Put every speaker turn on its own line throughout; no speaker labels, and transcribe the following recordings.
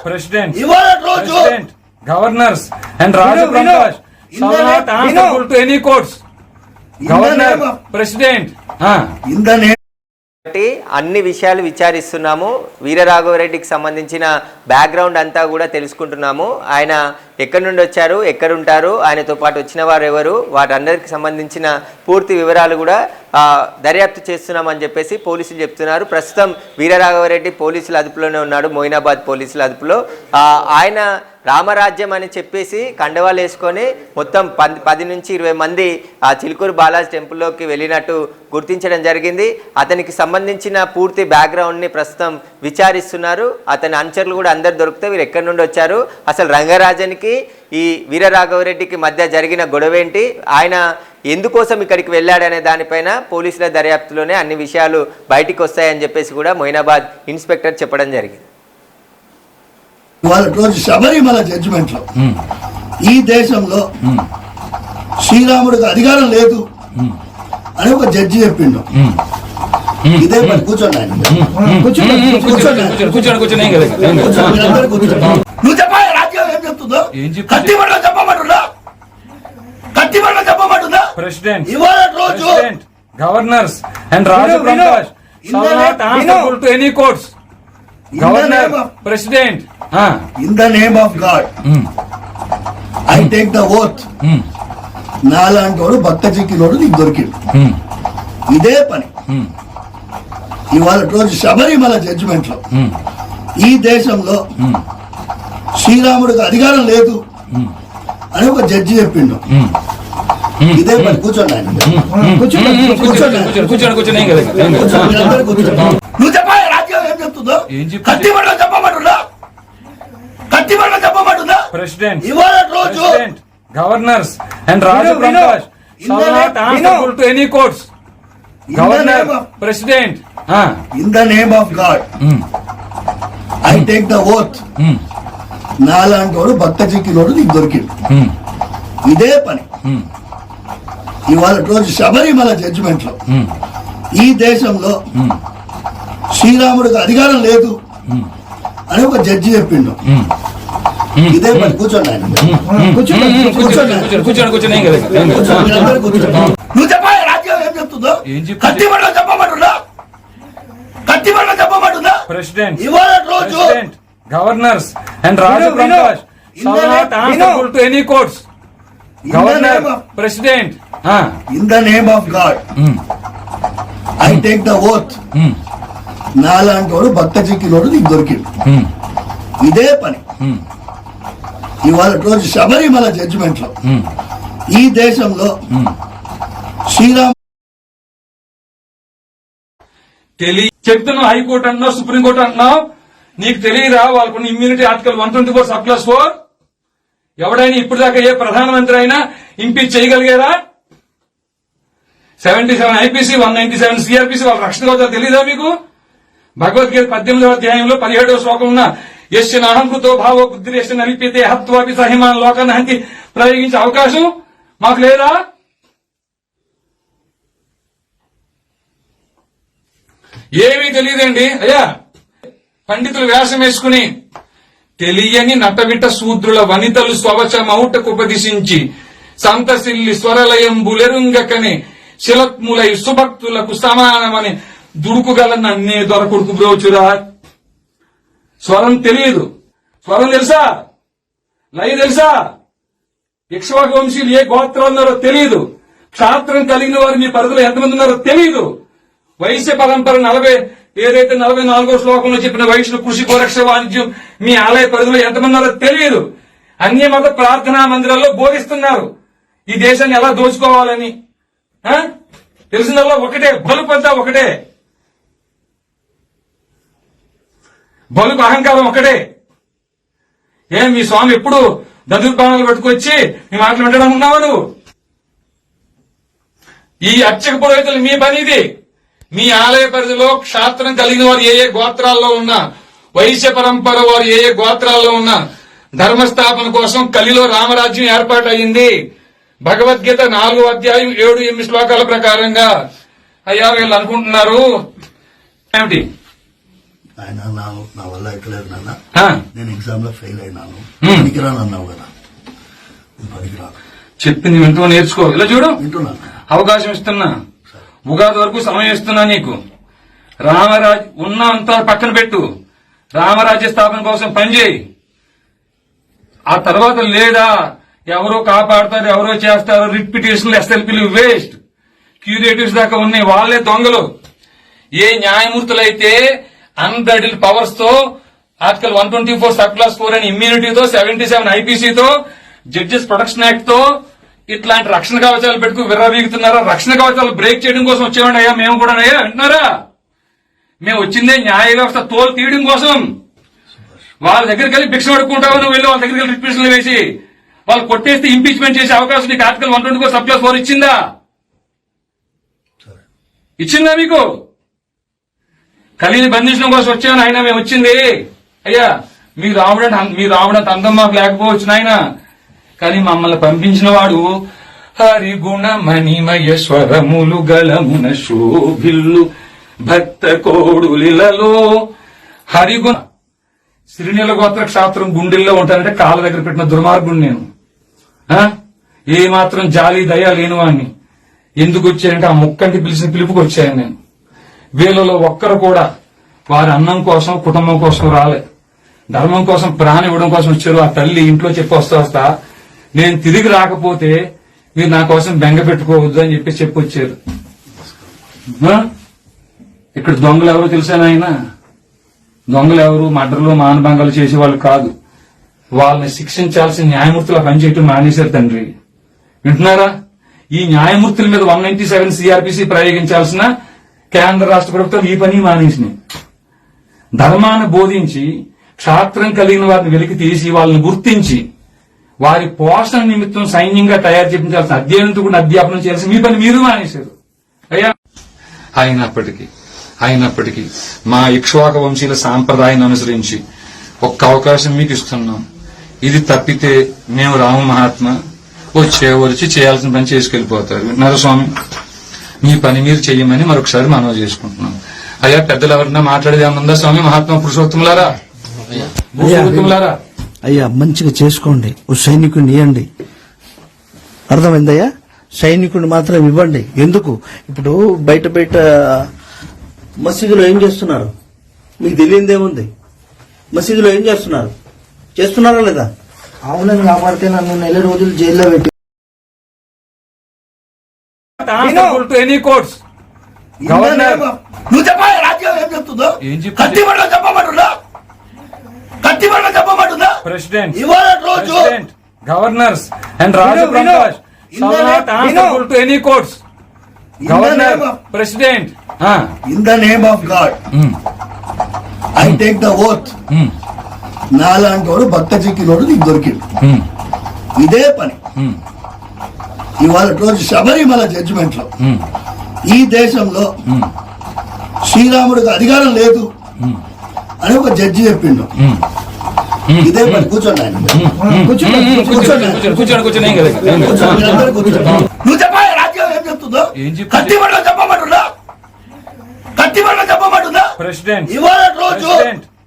President, governors and Raja Prakash shall not answerable to any courts. Governor, President.
In the name.
అన్ని విషయాలు విచారిస్తున్నాము. వీరరాఘవరెడ్డికి సంబంధించిన background అంతా కూడా తెలుసుకుంటున్నాము. ఆయన ఎక్కడి నుండి వచ్చారు, ఎక్కడుంటారు, ఆయనతో పాటు వచ్చిన వారు ఎవరు, వాటందరికి సంబంధించిన పూర్తి వివరాలు కూడా దర్యాప్తు చేస్తున్నామని చెప్పేసి పోలీసులు చెప్తున్నారు. ప్రస్తుతం వీరరాఘవరెడ్డి పోలీసుల అదుపులోనే ఉన్నాడు, మొయినాబాద్ పోలీసుల అదుపులో. ఆయన రామరాజ్యం అని చెప్పేసి కండవాలు వేసుకొని మొత్తం 10 నుంచి 20 మంది ఆ చిలుకూరు బాలాజీ టెంపుల్లోకి వెళ్ళినట్టు గుర్తించడం జరిగింది. అతనికి సంబంధించిన పూర్తి బ్యాక్గ్రౌండ్ని ప్రస్తుతం విచారిస్తున్నారు. అతని అనుచరులు కూడా అందరు దొరికితే వీరు ఎక్కడి నుండి వచ్చారు, అసలు రంగరాజన్కి ఈ వీరరాఘవరెడ్డికి మధ్య జరిగిన గొడవేంటి, ఆయన ఎందుకోసం ఇక్కడికి వెళ్ళాడనే దానిపైన పోలీసుల దర్యాప్తులోనే అన్ని విషయాలు బయటికి వస్తాయని చెప్పేసి కూడా మొయినాబాద్ ఇన్స్పెక్టర్ చెప్పడం జరిగింది.
వాళ్ళ రోజు శబరిమల జడ్జిమెంట్ లో ఈ దేశంలో శ్రీరాముడికి అధికారం లేదు అని ఒక జడ్జి చెప్పిండు. ఇదే మరి కూర్చోండి, నువ్వు చెప్పాలి రాజ్యం ఏం చెప్తుందో, కత్తిమండలో చెప్పమంటున్నా, కత్తిమండలో చెప్పమంటుందా.
President,
ఇవాళ రోజు
governors and Raja Prakash shall not answerable to any courts. Governor, President.
In the name of God, I take the oath. నాలాంటి వాడు భక్త చిక్కినోడు నీకు దొరికిండు. ఇదే పని ఇవాళ రోజు శబరిమల జడ్జిమెంట్ లో ఈ దేశంలో శ్రీరాముడికి అధికారం లేదు అని ఒక జడ్జి చెప్పిండు. ఇదే పని కూర్చోండి, నువ్వు చెప్పాలి రాజ్యం ఏం చెప్తుందో, కత్తిమండలో చెప్పమంటున్నా, కత్తిమండలో చెప్పమంటుందా.
President,
ఇవాళ రోజు
governors and Raja Prakash shall not answerable to any courts. Governor, President.
In the name of God, I take the oath. నాలాంటి వాడు భక్త చిక్కినోడు నీకు దొరికిండు. ఇదే పని ఇవాళ రోజు శబరిమల జడ్జిమెంట్ లో ఈ దేశంలో శ్రీరాముడికి అధికారం లేదు అని ఒక జడ్జి చెప్పిండు. ఇదే పని కూర్చోండి, నువ్వు చెప్పాలి రాజ్యం ఏం చెప్తుందో, కత్తిమండలో చెప్పమంటున్నా, కత్తిమండలో చెప్పమంటుందా.
President,
ఇవాళ రోజు
governors and Raja Prakash shall not answerable to any courts. Governor, President.
In the name of God, I take the oath. నాలాంటి వాడు భక్త చిక్కినోడు నీకు దొరికిండు. ఇదే పని ఇవాళ రోజు శబరిమల జడ్జిమెంట్ లో ఈ దేశంలో శ్రీరామ్
చెప్తున్నా, హైకోర్టు అంటున్నావు, సుప్రీంకోర్టు అంటున్నావు, నీకు తెలియరా వాళ్ళకున్న ఇమ్యూనిటీ ఆర్టికల్ 124(4) ఎవడైనా ఇప్పుడు దాకా ఏ ప్రధానమంత్రి అయినా ఇంపీచ్ చేయగలిగారా? 77 IPC 197 CRPC వాళ్ళ రక్షణ అవుతారు తెలియదా మీకు? భగవద్గీత 18వ అధ్యాయంలో 17వ శ్లోకం ఉన్న యస్య నాహంకృతో భావో బుద్ధిరేష నలిపితే హత్వాపి సహిమాన్ లోకాన్ని హంతి ప్రయోగించే అవకాశం మాకు లేదా? ఏమీ తెలియదండి అయ్యా. పండితులు వేషం వేసుకుని తెలియని నటవిట శూద్రుల వనితలు స్వవచమౌటకుపదిశించి సంతసిల్లి స్వరలయంబులెరుంగకని శిలత్ములై సుభక్తులకు సమానమని దుడుకుగల నన్నే దొరకొడుకు బ్రోచురా. స్వరం తెలియదు, స్వరం తెలుసా, లయ తెలుసా, ఇక్ష్వాకు వంశీయులు ఏ గోత్రం ఉన్నారో తెలియదు, క్షాత్రం కలిగిన వారు మీ పరిధిలో ఎంతమంది ఉన్నారో తెలియదు, వైశ్య పరంపర 44వ శ్లోకంలో చెప్పిన వైశ్యులు కృషి గోరక్ష వాణిజ్యం మీ ఆలయ పరిధిలో ఎంతమంది ఉన్నారో తెలియదు. అన్య మత ప్రార్థనా మందిరాల్లో బోధిస్తున్నారు ఈ దేశాన్ని ఎలా దోచుకోవాలని. తెలిసిందల్లా ఒకటే, బలుపంతా ఒకటే, బలుపు అహంకారం ఒకటే. మీ స్వామి ఎప్పుడు దదుర్బాణాలు పట్టుకొచ్చి మీ మాటలు వింటడం ఉన్నావా నువ్వు? ఈ అర్చక పురోహితులు మీ పని ఇది. మీ ఆలయ పరిధిలో క్షాత్రం కలిగిన వారు ఏ గోత్రాల్లో ఉన్నా, వైశ్య పరంపర వారు ఏ గోత్రాల్లో ఉన్నా ధర్మస్థాపన కోసం కలిలో రామరాజ్యం ఏర్పాటు అయింది. భగవద్గీత 4వ అధ్యాయం 7-8 శ్లోకాల ప్రకారంగా. అయ్యా వీళ్ళు అనుకుంటున్నారు ఏమిటి,
ఆయన నా వల్ల ఎక్కలేదు నాన్న,
ఆ,
నేను ఎగ్జామ్ లో ఫెయిల్ అయినాను,
హ్మ్.
పనికిరాను అన్నావు కదా, నేను పనికిరాను.
చెప్పింది వింటూ నేర్చుకో. ఇలా చూడు,
వింటున్నాను.
అవకాశం ఇస్తున్నా, ఉగాది వరకు సమయం ఇస్తున్నా నీకు. రామరాజ్ ఉన్నంత పక్కన పెట్టు, రామరాజ్య స్థాపన కోసం పనిచేయి. ఆ తర్వాత లేదా ఎవరో కాపాడతారు, ఎవరో చేస్తారు, రిట్ పిటిషన్లు, ఎస్ఎల్పీలు వేస్ట్, క్యూరేటివ్స్ దాకా ఉన్నాయి, వాళ్లే దొంగలు. ఏ న్యాయమూర్తులైతే అన్బ్రైడల్ పవర్స్ తో ఆర్టికల్ 124 సబ్ క్లాస్ 4 అని ఇమ్యూనిటీతో 77 ఐపీసీతో జడ్జెస్ ప్రొటెక్షన్ యాక్ట్ తో ఇట్లాంటి రక్షణ కవచాలు పెట్టుకు విర్రవీగుతున్నారా? రక్షణ కవచాలు బ్రేక్ చేయడం కోసం వచ్చేవాడి అయ్యా మేము కూడా. అయ్యా వింటున్నారా? మేము వచ్చిందే న్యాయ వ్యవస్థ తోలు తీయడం కోసం. వాళ్ళ దగ్గరికి వెళ్ళి భిక్ష పడుకుంటావు నువ్వు, వెళ్ళి వాళ్ళ దగ్గరికి వెళ్ళి రిపిటిషన్లు వేసి వాళ్ళు కొట్టేస్తే ఇంపీచ్మెంట్ చేసే అవకాశం నీకు ఆర్టికల్ 124 సబ్ క్లాస్ 4 ఇచ్చిందా? ఇచ్చిందా మీకు? కలిని బంధించడం కోసం వచ్చాను ఆయన. మేము వచ్చింది అయ్యా మీ రావడంత అందం మాకు లేకపోవచ్చు నాయన, కానీ మమ్మల్ని పంపించిన వాడు హరిగుణ మణిమయ స్వరములు గలమున శోభిల్లు భక్త కోడులిలలో. హరిగుణ శ్రీనిల గోత్ర క్షాత్రం గుండెల్లో ఉంటానంటే కాళ్ళ దగ్గర పెట్టిన దుర్మార్గుడు నేను. ఏ మాత్రం జాలి దయ లేని వాడిని. ఎందుకు వచ్చానంటే ఆ ముక్కంటి పిలిచిన పిలుపుకి వచ్చాను నేను. వీళ్ళలో ఒక్కరు కూడా వారి అన్నం కోసం కుటుంబం కోసం రాలే, ధర్మం కోసం ప్రాణం ఇవ్వడం కోసం వచ్చారు. ఆ తల్లి ఇంట్లో చెప్పి వస్తా నేను తిరిగి రాకపోతే మీరు నా కోసం బెంగ పెట్టుకోవద్దు అని చెప్పి వచ్చారు. ఇక్కడ దొంగలు ఎవరో తెలుసా నాయన? దొంగలు ఎవరు? మర్డర్లు మానభంగాలు చేసేవాళ్ళు కాదు. వాళ్ళని శిక్షించాల్సిన న్యాయమూర్తులు పనిచేయటం మానేశారు తండ్రి. వింటున్నారా? ఈ న్యాయమూర్తుల మీద 197 సిఆర్పిసి ప్రయోగించాల్సిన కేంద్ర రాష్ట్ర ప్రభుత్వం ఈ పని మానేసినాయి. ధర్మాన్ని బోధించి క్షాత్రం కలిగిన వారిని వెలికి తీసి వాళ్ళని గుర్తించి వారి పోషణ నిమిత్తం సైన్యంగా తయారు చేయించాల్సిన అధ్యయనంతో కూడా అధ్యాపనం చేయాల్సిన మీ పని మీరు మానేశారు అయ్యా. అయినప్పటికీ మా ఇక్ష్వాక వంశీల సాంప్రదాయాన్ని అనుసరించి ఒక్క అవకాశం మీకు ఇస్తున్నాం. ఇది తప్పితే మేము రాము మహాత్మా వచ్చి చేయాల్సిన పని చేసుకెళ్లిపోతారు. విన్నారు స్వామి? మీ పని మీరు చెయ్యమని మరొకసారి మనవి చేసుకుంటున్నాం. అయ్యా పెద్దలు ఎవరన్నా మాట్లాడేది ఏమన్నా స్వామి? మహాత్మా పురుషోత్తములారా, భూషోత్తములారా,
అయ్యా మంచిగా చేసుకోండి. ఓ సైనికుడిని ఇవ్వండి. అర్థమైందయ్యా? సైనికుడిని మాత్రం ఇవ్వండి. ఎందుకు ఇప్పుడు బయట మసీదులో ఏం చేస్తున్నారు మీకు తెలియదేముంది? మసీదులో ఏం చేస్తున్నారా లేదా? అవునని కాపాడితే నన్ను 9 రోజులు జైల్లో పెట్టి
ఎనీ కోర్ట్స్ గవర్నర్
నువ్వు చెప్పాలి రాజ్యం ఏం చెప్తుందో?
ఏం చెప్తుంది?
కత్తిబండ చెప్పమంటుందా?
ప్రెసిడెంట్,
ఇవాళ రోజు
governors and Raju Prakash shall not answerable to any courts. Governor, president.
In the name of God I take the oath. నాలాంటి వాడు భక్త చిక్కినోడు నీకు దొరికింది. ఇదే పని ఇవాళ రోజు శబరిమల జడ్జిమెంట్ లో ఈ దేశంలో శ్రీరాముడికి అధికారం లేదు అని ఒక జడ్జి చెప్పిండు. ఇదే పని. కూర్చోండి ఆయన, నువ్వు చెప్పాలి రాజ్యం ఏం చెప్తుందో? కత్తిబండ చెప్పమంటుందా?
ప్రెసిడెంట్,
ఇవాళ రోజు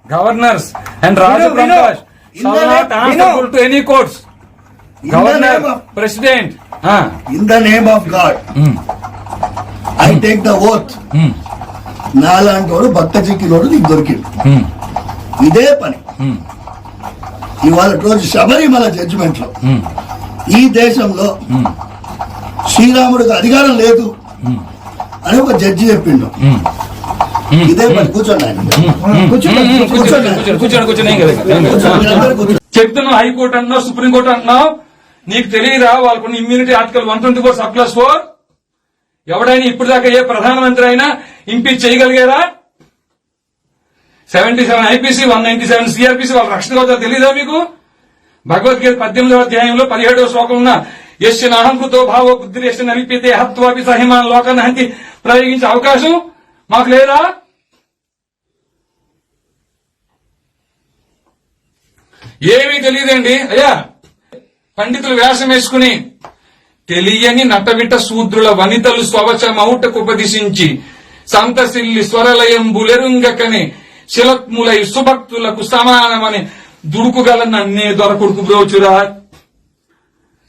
governors and Raju Prakash shall not answerable to any courts. Governor, president.
In the name of God I take the oath. నాలాంటి వాడు భక్త చిక్కినోడు నీకు దొరికింది. ఇదే పని ఇవాళ రోజు శబరిమల జడ్జిమెంట్ లో ఈ దేశంలో శ్రీరాముడికి అధికారం లేదు అని ఒక జడ్జి చెప్పిండు. ఇదే పని. కూర్చోండి ఆయన,
చెప్తున్నావు. హైకోర్టు అంటున్నావు, సుప్రీంకోర్టు అంటున్నావు. నీకు తెలియదా వాళ్ళకున్న ఇమ్యూనిటీ ఆర్టికల్ 124 సబ్ క్లాస్ 4? ఎవడైనా ఇప్పుడు దాకా ఏ ప్రధానమంత్రి అయినా ఇంపీచ్ చేయగలిగారా? 77 ఐపీసీ, 197 సిఆర్పిసి వాళ్ళ రక్షణ కవచాలు తెలియదా మీకు? భగవద్గీత 18వ అధ్యాయంలో 17వ శ్లోకం ఉన్న యస్య నాహంకృతో భావో బుద్ధిరేష్ట నలిపితే హత్వాపి సహిమాన్ లోకాన్ని హంతి ప్రయోగించే అవకాశం మాకు లేదా? ఏమీ తెలియదండి అయ్యా. పండితులు వేషం వేసుకుని తెలియని నటవిట శూద్రుల వనితలు స్వవచమౌటకు ఉపదిశించి సంతసిల్లి స్వరలయం బులెరుంగకని శిలత్ములై సుభక్తులకు సమానమని దుడుకుగల నన్నే దొరకొడుకు బ్రోచురా.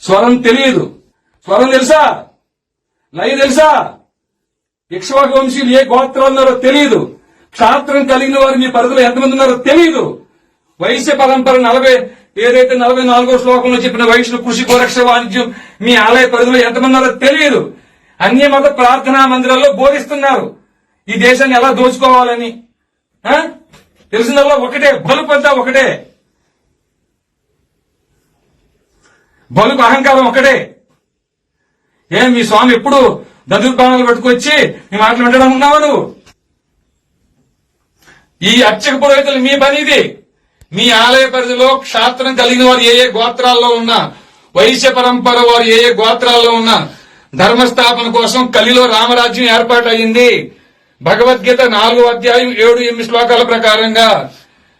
స్వరం తెలియదు. స్వరం తెలుసా? లయ తెలుసా? ఇక్ష్వాకు వంశీయులు ఏ గోత్రాలు ఉన్నారో తెలియదు. క్షాత్రం కలిగిన వారు మీ పరిధిలో ఎంతమంది ఉన్నారో తెలియదు. వైశ్య పరంపర 44వ శ్లోకంలో చెప్పిన వైశ్యులు కృషి గోరక్ష వాణిజ్యం మీ ఆలయ పరిధిలో ఎంతమంది ఉన్నారో తెలియదు. అన్య మత ప్రార్థనా మందిరాల్లో బోధిస్తున్నారు ఈ దేశాన్ని ఎలా దోచుకోవాలని. తెలిసిందల్లా ఒకటే, బలుపంతా ఒకటే, బలుపు అహంకారం ఒకటే. మీ స్వామి ఎప్పుడు దదుర్బాణాలు పట్టుకొచ్చి మీ మాటలు వింటడం ఉన్నావా నువ్వు? ఈ అర్చక పురోహితులు మీ పని ఇది. మీ ఆలయ పరిధిలో క్షాత్రం కలిగిన వారు ఏ గోత్రాల్లో ఉన్నా, వైశ్య పరంపర వారు ఏ గోత్రాల్లో ఉన్నా ధర్మస్థాపన కోసం కలిలో రామరాజ్యం ఏర్పాటు అయింది. భగవద్గీత 4వ అధ్యాయం 7-8 శ్లోకాల ప్రకారంగా.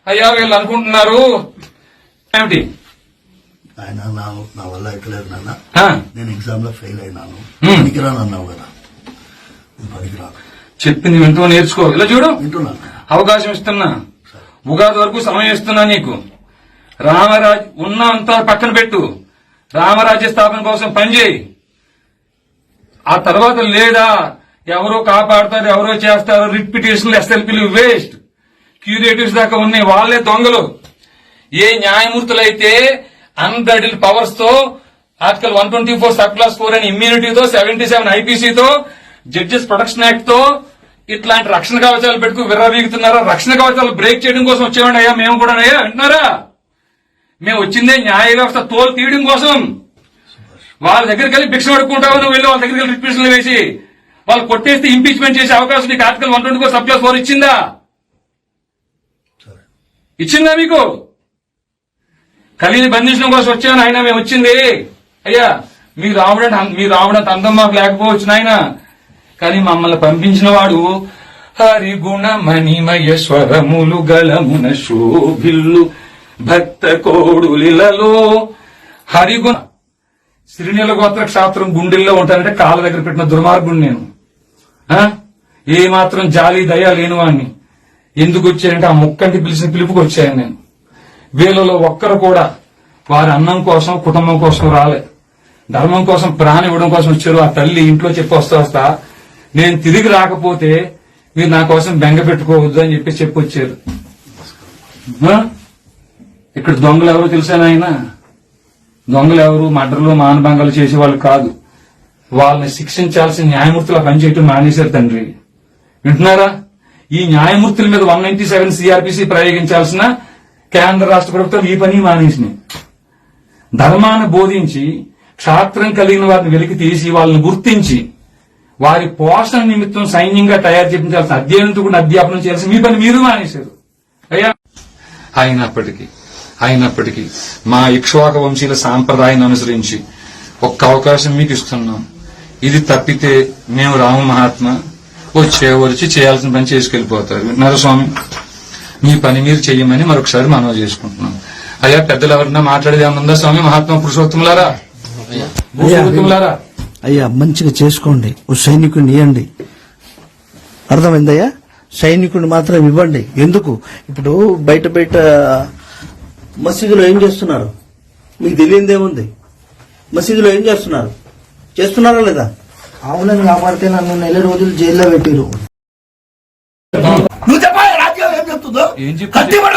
అయ్యా వీళ్ళు అనుకుంటున్నారు ఏమిటి?
ఆయన నా వల్ల ఎక్కలేదు నాన్న. నేను ఎగ్జామ్ లో ఫెయిల్ అయినాను. పనికిరాను అన్నావు కదా, పనికిరాను.
చెప్పింది వింటూ నేర్చుకో. ఇలా చూడు,
వింటున్నాను.
అవకాశం ఇస్తున్నా, ఉగాది వరకు సమయం ఇస్తున్నా నీకు. రామరాజ్ ఉన్నంతా పక్కన పెట్టు, రామరాజ్య స్థాపన కోసం పనిచేయి. ఆ తర్వాత లేదా ఎవరో కాపాడతారు, ఎవరో చేస్తారు, రిట్ పిటిషన్లు, ఎస్ఎల్పీలు వేస్ట్. క్యూరేటివ్స్ దాకా ఉన్నాయి, వాళ్లే దొంగలు. ఏ న్యాయమూర్తులైతే అన్బ్రైడెడ్ పవర్స్ తో ఆర్టికల్ 124 సబ్ క్లాస్ 4 అని ఇమ్యూనిటీతో 77 ఐపీసీతో జడ్జెస్ ప్రొటెక్షన్ యాక్ట్ తో ఇట్లాంటి రక్షణ కవచాలు పెట్టుకు విర్రవీగుతున్నారా? రక్షణ కవచాలు బ్రేక్ చేయడం కోసం వచ్చేవాడి అయ్యా మేము కూడా. అయ్యా వింటున్నారా? మేము వచ్చిందే న్యాయ వ్యవస్థ తోలు తీయడం కోసం. వాళ్ళ దగ్గరికి వెళ్ళి భిక్ష పడుకుంటావు నువ్వు, వెళ్ళి వాళ్ళ దగ్గరికి వెళ్ళి రిపిటిషన్లు వేసి వాళ్ళు కొట్టేస్తే ఇంపీచ్మెంట్ చేసే అవకాశం నీకు ఆర్టికల్ 124 సబ్ క్లాస్ 4 ఇచ్చిందా? ఇచ్చిందా మీకు? కలిని బంధించడం కోసం వచ్చాను ఆయన. మేము వచ్చింది అయ్యా మీ రావడంత అందం మాకు లేకపోవచ్చు నాయన, కానీ మమ్మల్ని పంపించిన వాడు హరిగుణ మణిమయ స్వరములు గలమున శోభిల్లు భక్త కోడులిలలో. హరిగుణ శ్రీనీల గోత్ర క్షాత్రం గుండెల్లో ఉంటానంటే కాళ్ళ దగ్గర పెట్టిన దుర్మార్గుడు నేను. ఏ మాత్రం జాలి దయ లేని వాడిని. ఎందుకు వచ్చానంటే ఆ ముక్కంటి పిలిచిన పిలుపుకి వచ్చాను నేను. వీళ్ళలో ఒక్కరు కూడా వారి అన్నం కోసం కుటుంబం కోసం రాలే, ధర్మం కోసం ప్రాణం ఇవ్వడం కోసం వచ్చారు. ఆ తల్లి ఇంట్లో చెప్పి వస్తా నేను తిరిగి రాకపోతే మీరు నా కోసం బెంగ పెట్టుకోవద్దు అని చెప్పి వచ్చారు. ఇక్కడ దొంగలు ఎవరు తెలుసా నాయన? దొంగలు ఎవరు? మర్డర్లు మానభంగాలు చేసేవాళ్ళు కాదు. వాళ్ళని శిక్షించాల్సిన న్యాయమూర్తులు పనిచేయటం మానేశారు తండ్రి. వింటున్నారా? ఈ న్యాయమూర్తుల మీద 197 సిఆర్పిసి ప్రయోగించాల్సిన కేంద్ర రాష్ట్ర ప్రభుత్వం ఈ పని మానేసినాయి. ధర్మాన్ని బోధించి క్షాత్రం కలిగిన వారిని వెలికి తీసి వాళ్ళని గుర్తించి వారి పోషణ నిమిత్తం సైన్యంగా తయారు చేయించాల్సిన అధ్యయనంతో కూడా అధ్యాపనం చేయాల్సిన మీ పని మీరు మానేశారు అయ్యా. అయినప్పటికీ మా ఇక్ష్వాక వంశీయుల సాంప్రదాయాన్ని అనుసరించి ఒక్క అవకాశం మీకు ఇస్తున్నాం. ఇది తప్పితే మేము రాము మహాత్మా వచ్చి చేయాల్సిన పని చేసుకెళ్లిపోతారు. విన్నారు స్వామి? మీ పని మీరు చెయ్యమని మరొకసారి మనవి చేసుకుంటున్నాం. అయ్యా పెద్దలు ఎవరన్నా మాట్లాడేది ఏమన్నా స్వామి? మహాత్మా పురుషోత్తములారా, భూషోత్తములారా,
అయ్యా మంచిగా చేసుకోండి. ఓ సైనికుడిని ఇవ్వండి. అర్థమైందయ్యా? సైనికుడిని మాత్రం ఇవ్వండి. ఎందుకు? ఇప్పుడు బయట మసీదులో ఏం చేస్తున్నారు మీకు తెలియదేముంది? మసీదులో ఏం చేస్తున్నారా లేదా?
ఆవులను కాపాడితే నన్ను 4 రోజులు జైల్లో పెట్టిరు.
నువ్వు చెప్పాలి రాజ్యం ఏం చెప్తుందో.
ఏం చెప్తుంది?
కత్తి పడవ